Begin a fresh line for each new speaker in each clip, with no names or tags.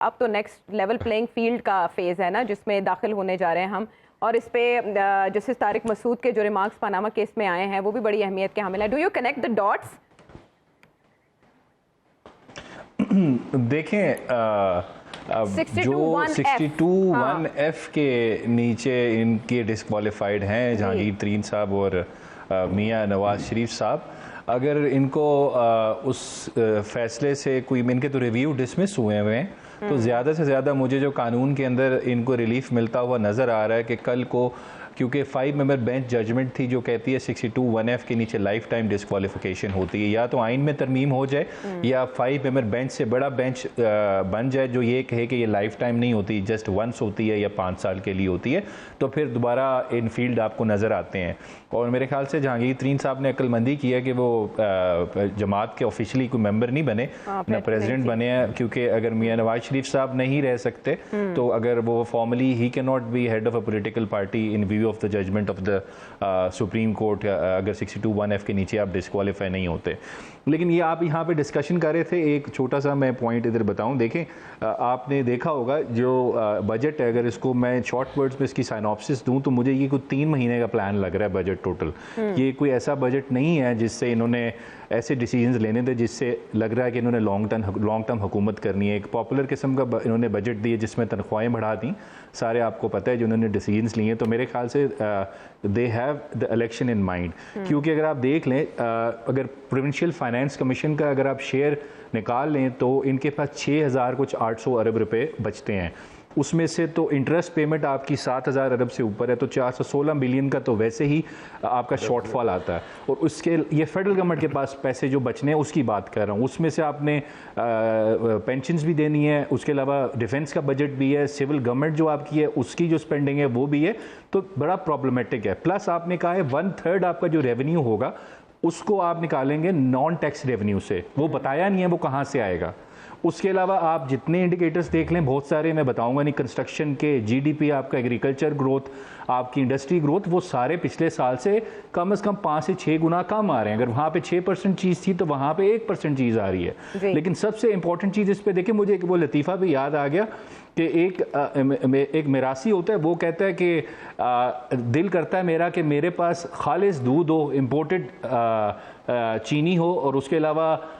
अब तो next level playing field का फेज़ है ना, जिसमें दाखिल होने जा रहे हैं हम। और इस पे जस्टिस तारिक मसूद के जो रिमार्क्स पनामा केस में आए हैं वो भी बड़ी अहमियत के हामिल है। Do you connect the dots?
देखें जो 62(1)(f के नीचे इनके डिस्क्वालिफाइड हैं जहांगीर तरीन साहब और मियां नवाज शरीफ साहब, अगर इनको उस फैसले से कोई, इनके तो रिव्यू डिसमिस हुए हैं, तो ज़्यादा से ज़्यादा मुझे जो कानून के अंदर इनको रिलीफ मिलता हुआ नज़र आ रहा है कि कल को, क्योंकि 5 मेंबर बेंच जजमेंट थी जो कहती है 62(1)(f के नीचे लाइफ टाइम डिस्क्वालिफिकेशन होती है, या तो आइन में तरमीम हो जाए या 5 मेंबर बेंच से बड़ा बेंच बन जाए जो ये कहे कि ये लाइफ टाइम नहीं होती, जस्ट वंस होती है या 5 साल के लिए होती है, तो फिर दोबारा इन फील्ड आपको नज़र आते हैं। और मेरे ख्याल से जहांगीर तरीन साहब ने अक्लमंदी की है कि वो जमात के ऑफिशियली कोई मेंबर नहीं बने, ना प्रेसिडेंट बने हैं, क्योंकि अगर मियां नवाज शरीफ साहब नहीं रह सकते तो अगर वो formally he can not be head of a political party in view of the judgment of the Supreme Court, अगर 62(1)(f के नीचे आप डिस्क्वालीफाई नहीं होते। लेकिन ये आप यहाँ पे डिस्कशन कर रहे थे, एक छोटा सा मैं पॉइंट इधर बताऊँ। देखें, आपने देखा होगा जो बजट है, अगर इसको मैं शॉर्ट वर्ड्स में इसकी साइनॉप्सिस दूँ तो मुझे ये कोई 3 महीने का प्लान लग रहा है बजट टोटल। ये कोई ऐसा बजट नहीं है जिससे इन्होंने ऐसे डिसीजंस लेने थे जिससे लग रहा है कि इन्होंने लॉन्ग टर्म हुकूमत करनी है। एक पॉपुलर किस्म का इन्होंने बजट दिए जिसमें तनख्वाहें बढ़ा दी, सारे आपको पता है जो उन्होंने डिसीजंस लिए। तो मेरे ख्याल से they have the election in mind, क्योंकि अगर आप देख लें, अगर प्रोविंशियल फाइनेंस कमीशन का अगर आप शेयर निकाल लें तो इनके पास 6,000 कुछ 800 अरब रुपए बचते हैं। उसमें से तो इंटरेस्ट पेमेंट आपकी 7,000 अरब से ऊपर है, तो 416 बिलियन का तो वैसे ही आपका शॉर्टफॉल आता है। और उसके ये फेडरल गवर्नमेंट के पास पैसे जो बचने हैं उसकी बात कर रहा हूँ, उसमें से आपने पेंशन्स भी देनी है, उसके अलावा डिफेंस का बजट भी है, सिविल गवर्नमेंट जो आपकी है उसकी जो स्पेंडिंग है वो भी है, तो बड़ा प्रॉब्लमेटिक है। प्लस आपने कहा है 1/3 आपका जो रेवेन्यू होगा उसको आप निकालेंगे नॉन टैक्स रेवेन्यू से, वो बताया नहीं है वो कहाँ से आएगा। उसके अलावा आप जितने इंडिकेटर्स देख लें, बहुत सारे मैं बताऊंगा नहीं, कंस्ट्रक्शन के, जीडीपी आपका, एग्रीकल्चर ग्रोथ, आपकी इंडस्ट्री ग्रोथ, वो सारे पिछले साल से कम 5 से 6 गुना कम आ रहे हैं। अगर वहाँ पे 6% चीज़ थी तो वहाँ पे 1% चीज़ आ रही है। लेकिन सबसे इंपॉर्टेंट चीज़ इस पे देखिए, मुझे वो लतीफ़ा भी याद आ गया कि एक मिरासी होता है, वो कहता है कि दिल करता है मेरा कि मेरे पास खालिस दूध हो, इम्पोर्टेड चीनी हो, और उसके अलावा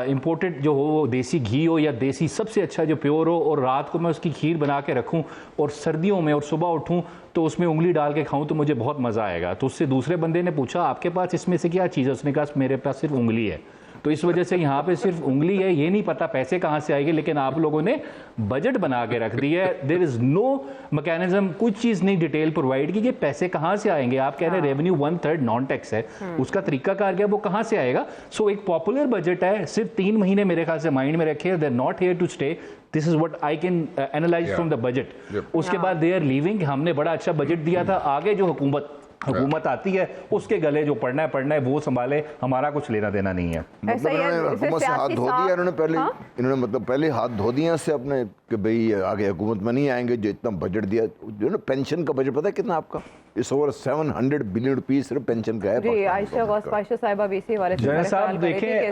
इम्पोर्टेड जो हो वो देसी घी हो, या देसी सबसे अच्छा जो प्योर हो, और रात को मैं उसकी खीर बना के रखूं और सर्दियों में और सुबह उठूं तो उसमें उंगली डाल के खाऊं तो मुझे बहुत मज़ा आएगा। तो उससे दूसरे बंदे ने पूछा आपके पास इसमें से क्या चीज़ है? उसने कहा मेरे पास सिर्फ उंगली है। तो इस वजह से यहाँ पे सिर्फ उंगली है, ये नहीं पता पैसे कहाँ से आएंगे, लेकिन आप लोगों ने बजट बना के रख दिया है। देयर इज नो मैकेनिज्म, कुछ चीज़ नहीं डिटेल प्रोवाइड की कि पैसे कहाँ से आएंगे। आप कह रहे हैं रेवेन्यू 1/3 नॉन टैक्स है, उसका तरीकाकार क्या, वो कहाँ से आएगा? सो एक पॉपुलर बजट है, सिर्फ 3 महीने मेरे ख्याल से माइंड में रखे, they are not here to stay, this is what I can analyse from the budget. उसके बाद दे आर लीविंग, हमने बड़ा अच्छा बजट दिया था, आगे जो हुकूमत आती है उसके गले जो पढ़ना है वो संभाले, हमारा कुछ लेना देना नहीं है।
मतलब इन्होंने हुकूमत से हाथ धो दिया, इन्होंने पहले इन्होंने मतलब पहले हाथ धो दिया से अपने कि भाई आगे हुकूमत में नहीं आएंगे, जो इतना बजट दिया। जो ना पेंशन का बजट पता है कितना आपका? इस ओवर 700 बिलियन रुपीस सिर्फ पेंशन का है।
जी, आयशा गौस साहिबा बीसी वाले
साहब देखें,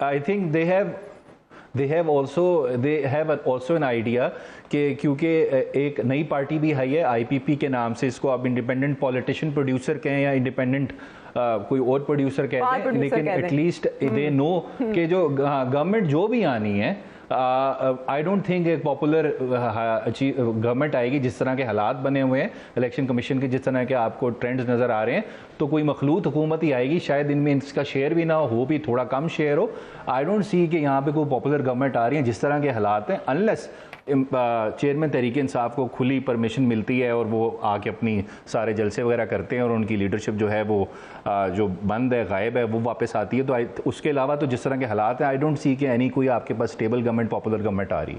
I think they have also an idea कि क्योंकि एक नई पार्टी भी है ये IPP के नाम से, इसको आप इंडिपेंडेंट पॉलिटिशियन प्रोड्यूसर कहें या इंडिपेंडेंट कोई और प्रोड्यूसर कहते हैं, लेकिन एटलीस्ट दे नो कि जो गवर्नमेंट जो भी आनी है, आई डोंट थिंक एक पॉपुलर गवर्नमेंट आएगी। जिस तरह के हालात बने हुए हैं इलेक्शन कमीशन के, जिस तरह के आपको ट्रेंड्स नज़र आ रहे हैं, तो कोई मखलूत हुकूमत ही आएगी। शायद इनमें इसका शेयर भी ना हो भी थोड़ा कम शेयर हो। आई डोंट सी कि यहाँ पे कोई पॉपुलर गवर्नमेंट आ रही है जिस तरह के हालात हैं, अनलेस चेयरमैन तहरीक इंसाफ को खुली परमिशन मिलती है और वो आके अपनी सारे जलसे वगैरह करते हैं और उनकी लीडरशिप जो है वो जो बंद है, गायब है, वो वापस आती है। तो उसके अलावा तो जिस तरह के हालात हैं, आई डोंट सी कि एनी कोई आपके पास स्टेबल गवर्नमेंट, पॉपुलर गवर्नमेंट आ रही है।